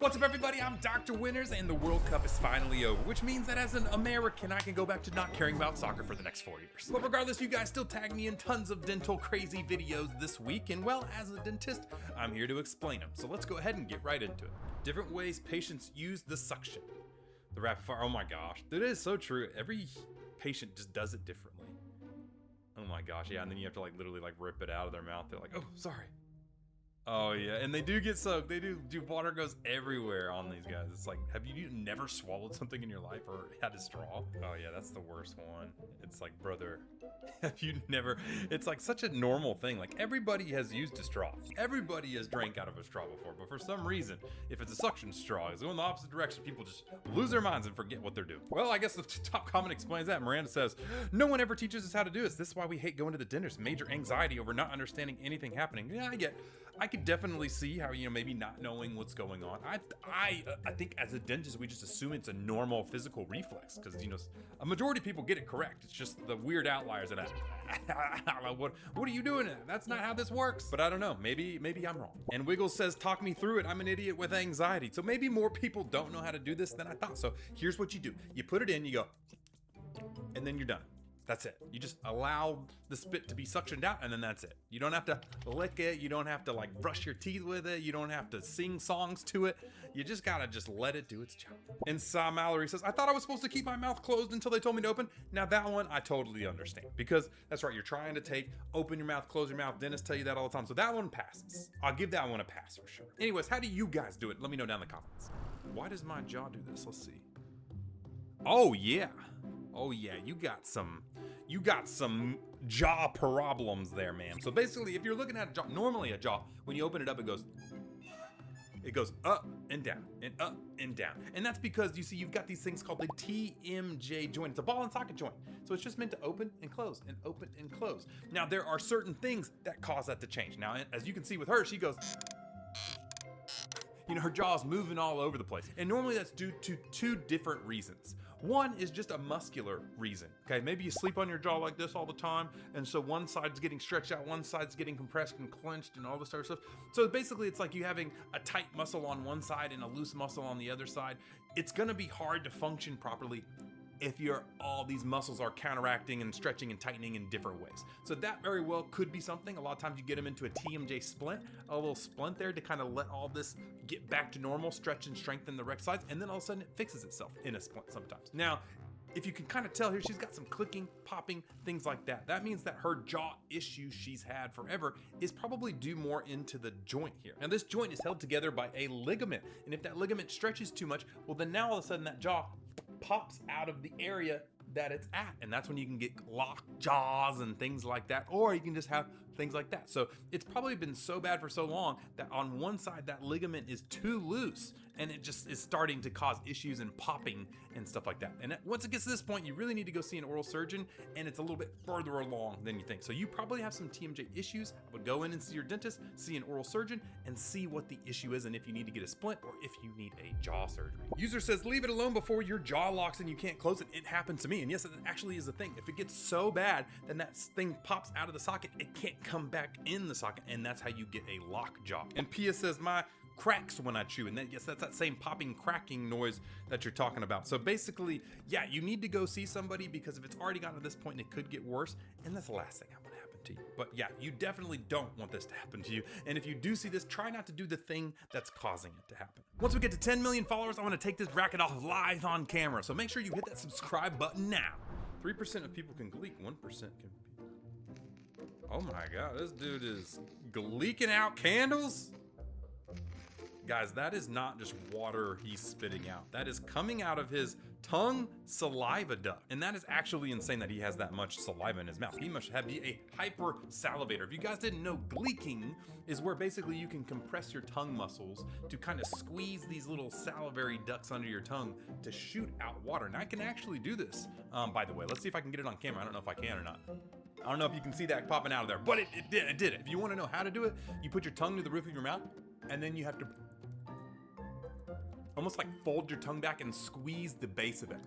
What's up, everybody? I'm Dr. Winners, and the World Cup is finally over, which means that as an American, I can go back to not caring about soccer for the next 4 years. But regardless, you guys still tag me in tons of dental crazy videos this week, and well, as a dentist, I'm here to explain them. So let's go ahead and get right into it. Different ways patients use the suction. The rapid fire, oh my gosh, that is so true. Every patient just does it differently. Oh my gosh, yeah, and then you have to literally rip it out of their mouth. They're like, oh, sorry. Oh yeah, and they do get soaked. They do. Water goes everywhere on these guys. It's like, have you never swallowed something in your life or had a straw? Oh yeah, that's the worst one. It's like, brother, have you never? It's like such a normal thing. Like everybody has used a straw. Everybody has drank out of a straw before, but for some reason, if it's a suction straw, it's going the opposite direction. People just lose their minds and forget what they're doing. Well, I guess the top comment explains that. Miranda says, no one ever teaches us how to do this. This is why we hate going to the dentist. Major anxiety over not understanding anything happening. Yeah, I could definitely see how, maybe not knowing what's going on. I think as a dentist, we just assume it's a normal physical reflex because, a majority of people get it correct. It's just the weird outliers that what are you doing? That's not how this works. But I don't know. Maybe I'm wrong. And Wiggles says, talk me through it. I'm an idiot with anxiety. So maybe more people don't know how to do this than I thought. So here's what you do. You put it in, you go, and then you're done. That's it. You just allow the spit to be suctioned out, and then that's it. You don't have to lick it. You don't have to brush your teeth with it. You don't have to sing songs to it. You just gotta let it do its job. And Sa Mallory says, I thought I was supposed to keep my mouth closed until they told me to open. Now that one, I totally understand. Because that's right, you're trying to open your mouth, close your mouth. Dentists tell you that all the time. So that one passes. I'll give that one a pass for sure. Anyways, how do you guys do it? Let me know down in the comments. Why does my jaw do this? Let's see. Oh yeah, you got some jaw problems there, man. So basically, if you're looking at a jaw, normally a jaw, when you open it up, it goes up and down and up and down. And that's because you've got these things called the TMJ joint. It's a ball and socket joint. So it's just meant to open and close and open and close. Now there are certain things that cause that to change. Now, as you can see with her, she goes, her jaw's moving all over the place. And normally that's due to two different reasons. One is just a muscular reason. Okay, maybe you sleep on your jaw like this all the time, and so one side's getting stretched out, one side's getting compressed and clenched and all this other stuff. So basically it's like you having a tight muscle on one side and a loose muscle on the other side. It's gonna be hard to function properly if all these muscles are counteracting and stretching and tightening in different ways. So that very well could be something. A lot of times you get them into a TMJ splint, a little splint there to kind of let all this get back to normal, stretch and strengthen the rect sides, and then all of a sudden it fixes itself in a splint sometimes. Now, if you can kind of tell here, she's got some clicking, popping, things like that. That means that her jaw issue she's had forever is probably due more into the joint here. Now this joint is held together by a ligament, and if that ligament stretches too much, well then now all of a sudden that jaw pops out of the area that it's at, and that's when you can get locked jaws and things like that, or you can just have things like that. So it's probably been so bad for so long that on one side that ligament is too loose and it just is starting to cause issues and popping and stuff like that. And once it gets to this point, you really need to go see an oral surgeon, and it's a little bit further along than you think. So you probably have some TMJ issues. I would go in and see your dentist, see an oral surgeon, and see what the issue is and if you need to get a splint or if you need a jaw surgery. User says, leave it alone before your jaw locks and you can't close it. It happened to me. And yes, it actually is a thing. If it gets so bad, then that thing pops out of the socket. It can't come back in the socket, and that's how you get a lock jaw. And Pia says, my cracks when I chew, and then yes, that's that same popping, cracking noise that you're talking about. So basically, yeah, you need to go see somebody because if it's already gotten to this point, it could get worse, and that's the last thing I want to happen to you. But yeah, you definitely don't want this to happen to you. And if you do see this, try not to do the thing that's causing it to happen. Once we get to 10 million followers, I want to take this racket off live on camera. So make sure you hit that subscribe button now. 3% of people can gleek, 1% can be. Oh my God, this dude is gleeking out candles. Guys, that is not just water he's spitting out. That is coming out of his tongue saliva duct. And that is actually insane that he has that much saliva in his mouth. He must be a hyper salivator. If you guys didn't know, gleeking is where basically you can compress your tongue muscles to kind of squeeze these little salivary ducts under your tongue to shoot out water. And I can actually do this, by the way. Let's see if I can get it on camera. I don't know if I can or not. I don't know if you can see that popping out of there, but it did it. If you want to know how to do it, you put your tongue to the roof of your mouth, and then you have to almost like fold your tongue back and squeeze the base of it.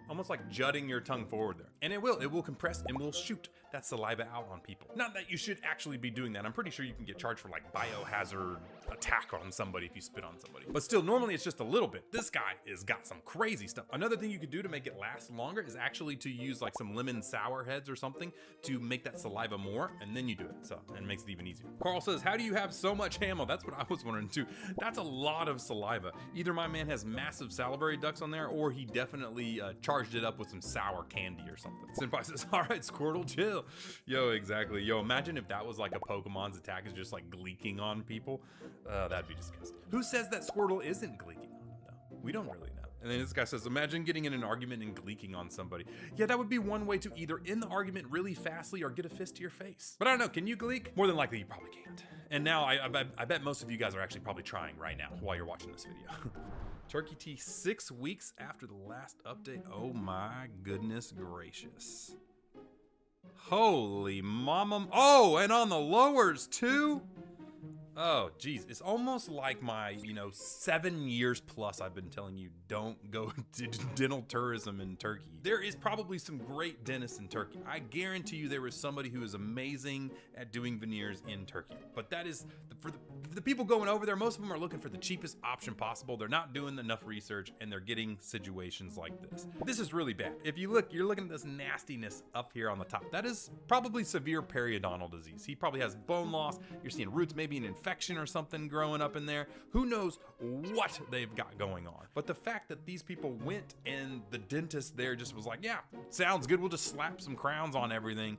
Almost like jutting your tongue forward there. And it will compress and will shoot that saliva out on people. Not that you should actually be doing that. I'm pretty sure you can get charged for like biohazard attack on somebody if you spit on somebody. But still, normally it's just a little bit. This guy has got some crazy stuff. Another thing you could do to make it last longer is actually to use like some lemon sour heads or something to make that saliva more, and then you do it. So, and it makes it even easier. Carl says, how do you have so much ammo? That's what I was wondering too. That's a lot of saliva. Either my man has massive salivary ducts on there, or he definitely charged it up with some sour candy or something. Senpai says, all right, Squirtle, chill. Yo, exactly. Yo, imagine if that was like a Pokemon's attack is just like gleeking on people. That'd be disgusting. Who says that Squirtle isn't gleeking on them though? We don't really know. And then this guy says, imagine getting in an argument and gleeking on somebody. Yeah, that would be one way to either end the argument really fastly or get a fist to your face. But I don't know, can you gleek? More than likely, you probably can't. And now I bet most of you guys are actually probably trying right now while you're watching this video. Turkey tea 6 weeks after the last update. Oh my goodness gracious. Holy mama. Oh, and on the lowers too? Oh, geez. It's almost like my, 7 years plus I've been telling you don't go to dental tourism in Turkey. There is probably some great dentists in Turkey. I guarantee you there is somebody who is amazing at doing veneers in Turkey. But that is, for the people going over there, most of them are looking for the cheapest option possible. They're not doing enough research and they're getting situations like this. This is really bad. If you look, you're looking at this nastiness up here on the top. That is probably severe periodontal disease. He probably has bone loss. You're seeing roots, maybe an infection or something growing up in there. Who knows what they've got going on. But the fact that these people went and the dentist there just was like, yeah, sounds good. We'll just slap some crowns on everything.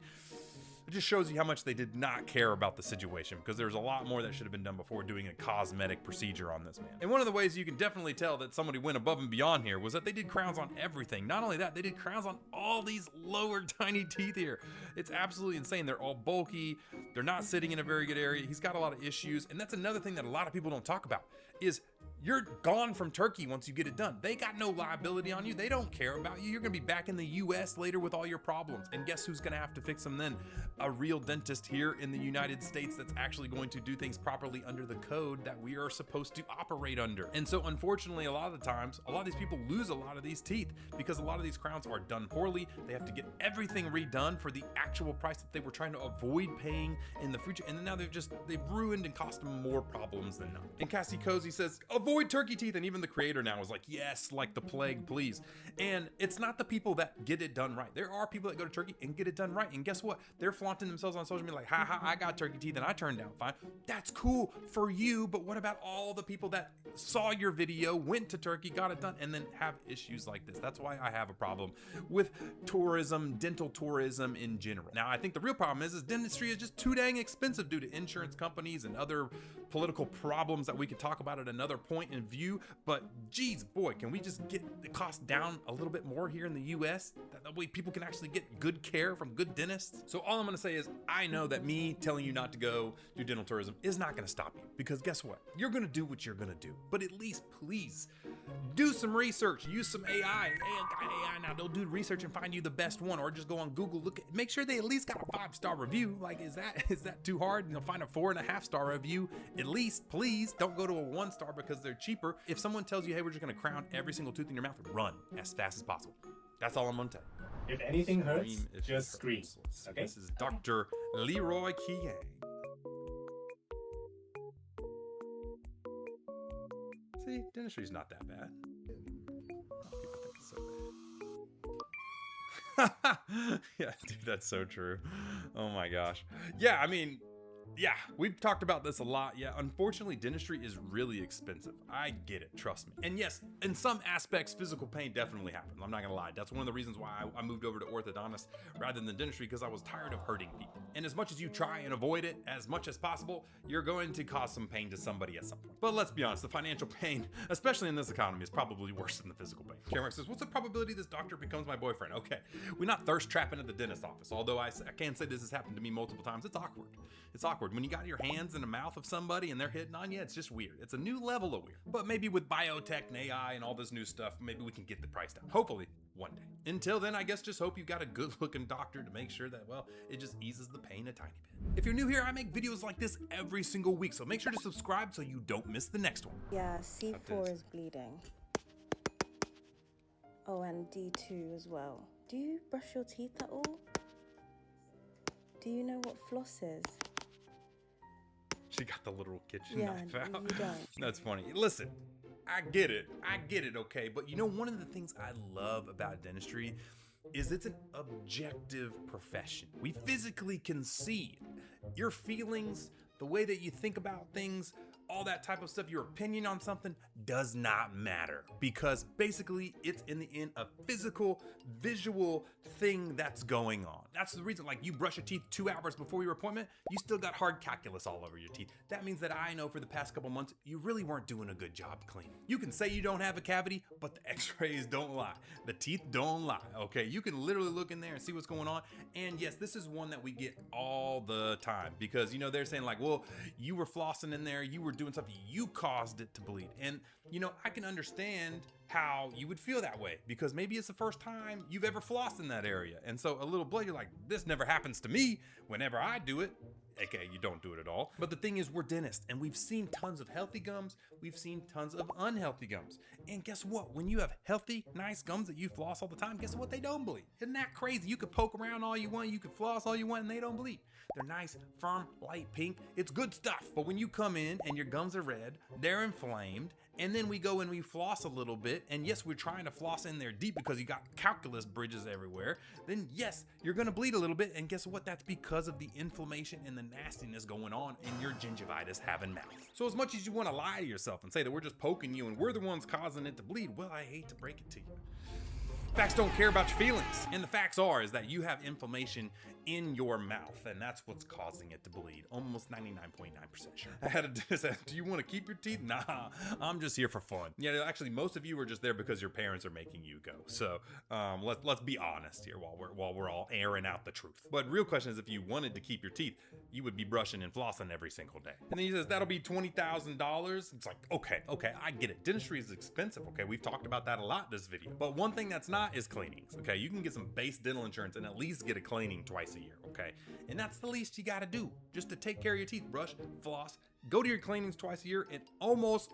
It just shows you how much they did not care about the situation, because there's a lot more that should have been done before doing a cosmetic procedure on this man. And one of the ways you can definitely tell that somebody went above and beyond here was that they did crowns on everything. Not only that, they did crowns on all these lower tiny teeth here. It's absolutely insane. They're all bulky. They're not sitting in a very good area. He's got a lot of issues. And that's another thing that a lot of people don't talk about is you're gone from Turkey once you get it done. They got no liability on you. They don't care about you. You're gonna be back in the US later with all your problems. And guess who's gonna have to fix them then? A real dentist here in the United States that's actually going to do things properly under the code that we are supposed to operate under. And so unfortunately, a lot of the times, a lot of these people lose a lot of these teeth because a lot of these crowns are done poorly. They have to get everything redone for the actual price that they were trying to avoid paying in the future. And then now they've ruined and cost them more problems than not. And Cassie Cozy says, avoid turkey teeth. And even the creator now is like, yes, like the plague, please. And it's not the people that get it done right. There are people that go to Turkey and get it done right. And guess what? They're flaunting themselves on social media like, ha, I got turkey teeth and I turned out fine. That's cool for you. But what about all the people that saw your video, went to Turkey, got it done, and then have issues like this? That's why I have a problem with tourism, dental tourism in general. Now, I think the real problem is dentistry is just too dang expensive due to insurance companies and other political problems that we could talk about at another point in view. But geez, boy, can we just get the cost down a little bit more here in the US? That way people can actually get good care from good dentists. So all I'm gonna say is, I know that me telling you not to go do dental tourism is not gonna stop you, because guess what? You're gonna do what you're gonna do. But at least, please, do some research, use some AI. AI now, don't do research and find you the best one, or just go on Google, make sure they at least got a 5-star review. Like, is that too hard? Find a 4.5-star review at least, please. Don't go to a 1-star because they're cheaper. If someone tells you, hey, we're just gonna crown every single tooth in your mouth, run as fast as possible. That's all I'm gonna tell you. If anything hurts, just scream. Okay? This is Dr. Leroy Kiang. See, dentistry's not that bad. People think it's so bad. Yeah, dude, that's so true. Oh my gosh. Yeah, I mean, yeah, we've talked about this a lot. Yeah, unfortunately, dentistry is really expensive. I get it, trust me. And yes, in some aspects, physical pain definitely happens. I'm not gonna lie. That's one of the reasons why I moved over to orthodontist rather than dentistry, because I was tired of hurting people. And as much as you try and avoid it as much as possible, you're going to cause some pain to somebody at some point. But let's be honest, the financial pain, especially in this economy, is probably worse than the physical pain. Cameron says, what's the probability this doctor becomes my boyfriend? Okay, we're not thirst trapping at the dentist office. Although I can say this has happened to me multiple times. It's awkward. It's awkward. When you got your hands in the mouth of somebody and they're hitting on you, it's just weird. It's a new level of weird. But maybe with biotech and AI and all this new stuff, maybe we can get the price down. Hopefully, one day. Until then, I guess just hope you've got a good looking doctor to make sure that, well, it just eases the pain a tiny bit. If you're new here, I make videos like this every single week, so make sure to subscribe so you don't miss the next one. Yeah, C4 is bleeding. Oh, and D2 as well. Do you brush your teeth at all? Do you know what floss is? She got the little kitchen Yeah, knife out. you don't. That's funny. Listen, I get it, okay? But you know, one of the things I love about dentistry is it's an objective profession. We physically can see your feelings, the way that you think about things, all that type of stuff. Your opinion on something does not matter, because basically it's in the end a physical, visual thing that's going on. That's the reason, like, you brush your teeth 2 hours before your appointment, you still got hard calculus all over your teeth. That means that I know for the past couple months, you really weren't doing a good job cleaning. You can say you don't have a cavity, but the x-rays don't lie. The teeth don't lie, okay? You can literally look in there and see what's going on. And yes, this is one that we get all the time, because, you know, they're saying like, well, you were flossing in there, you were doing something, you caused it to bleed. And, you know, I can understand how you would feel that way, because maybe it's the first time you've ever flossed in that area. And so a little blood, you're like, this never happens to me whenever I do it. Okay, you don't do it at all. But the thing is, we're dentists, and we've seen tons of healthy gums. We've seen tons of unhealthy gums. And guess what? When you have healthy, nice gums that you floss all the time, guess what? They don't bleed. Isn't that crazy? You could poke around all you want, you could floss all you want, and they don't bleed. They're nice, firm, light pink. It's good stuff. But when you come in and your gums are red, they're inflamed, and then we go and we floss a little bit, and yes, we're trying to floss in there deep because you got calculus bridges everywhere, then yes, you're gonna bleed a little bit, and guess what? That's because of the inflammation and the nastiness going on in your gingivitis having mouth. So as much as you wanna lie to yourself and say that we're just poking you and we're the ones causing it to bleed, well, I hate to break it to you. Facts don't care about your feelings. And the facts is that you have inflammation in your mouth, and that's what's causing it to bleed. Almost 99.9% sure. I had a dentist ask, do you want to keep your teeth? Nah, I'm just here for fun. Yeah, actually, most of you are just there because your parents are making you go. So let's be honest here while we're all airing out the truth. But real question is, if you wanted to keep your teeth, you would be brushing and flossing every single day. And then he says, that'll be $20,000. It's like, okay, I get it. Dentistry is expensive, okay? We've talked about that a lot in this video. But one thing that's not is cleanings, okay? You can get some base dental insurance and at least get a cleaning twice a year, okay? And that's the least you gotta do, just to take care of your teeth. Brush, floss, go to your cleanings twice a year, and almost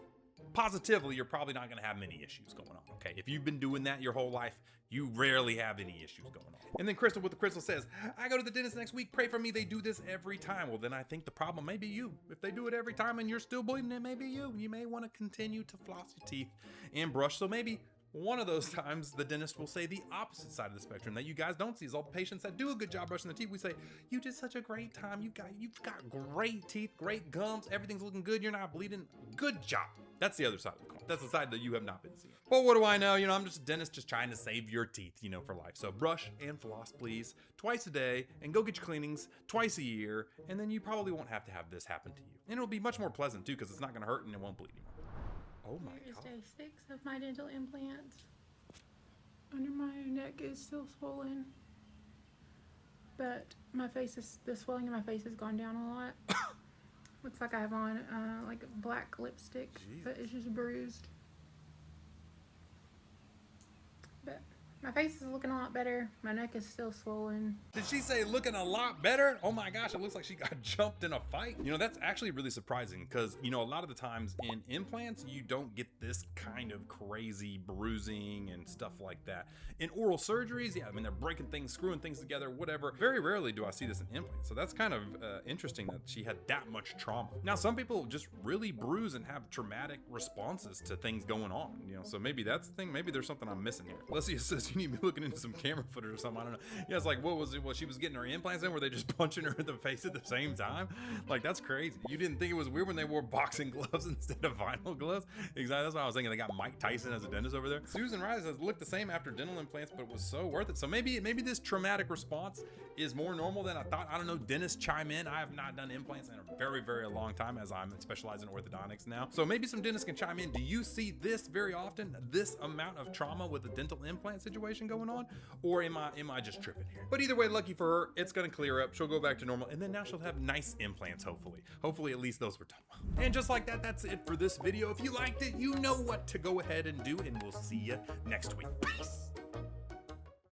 positively you're probably not gonna have many issues going on, okay? If you've been doing that your whole life, you rarely have any issues going on. And then Crystal with the Crystal says, I go to the dentist next week, pray for me, they do this every time. Well, then I think the problem may be you. If they do it every time and you're still bleeding, it may be you. You may want to continue to floss your teeth and brush. So maybe one of those times the dentist will say the opposite side of the spectrum that you guys don't see is all the patients that do a good job brushing their teeth. We say, you did such a great time. You've got great teeth, great gums. Everything's looking good. You're not bleeding. Good job. That's the other side of the coin. That's the side that you have not been seeing. But what do I know? You know, I'm just a dentist just trying to save your teeth, you know, for life. So brush and floss, please, twice a day, and go get your cleanings twice a year. And then you probably won't have to have this happen to you. And it'll be much more pleasant too, because it's not going to hurt and it won't bleed anymore. Oh my Here's God. day 6 of my dental implants. Under my neck is still swollen, but the swelling in my face has gone down a lot. Looks like I have on like black lipstick, but it's just bruised. But my face is looking a lot better. My neck is still swollen. Did she say looking a lot better? Oh my gosh, it looks like she got jumped in a fight. You know, that's actually really surprising, because, you know, a lot of the times in implants, you don't get this kind of crazy bruising and stuff like that. In oral surgeries, yeah, I mean, they're breaking things, screwing things together, whatever. Very rarely do I see this in implants. So that's kind of interesting that she had that much trauma. Now, some people just really bruise and have traumatic responses to things going on, you know, so maybe that's the thing. Maybe there's something I'm missing here. Leslie says you need to be looking into some camera footage or something. I don't know. Yeah, it's like, what was it? Well, she was getting her implants in. Were they just punching her in the face at the same time? Like, that's crazy. You didn't think it was weird when they wore boxing gloves instead of vinyl gloves? Exactly. That's what I was thinking. They got Mike Tyson as a dentist over there. Susan Riley says, looked the same after dental implants, but it was so worth it. So maybe this traumatic response is more normal than I thought. I don't know. Dentists chime in. I have not done implants in a very, very long time, as I'm specialized in orthodontics now. So maybe some dentists can chime in. Do you see this very often? This amount of trauma with a dental implant situation going on? Or am I just tripping here? But either way, lucky for her, it's gonna clear up. She'll go back to normal, and then now she'll have nice implants, hopefully. Hopefully at least those were done. And just like that, that's it for this video. If you liked it, you know what to go ahead and do, and we'll see you next week. Peace.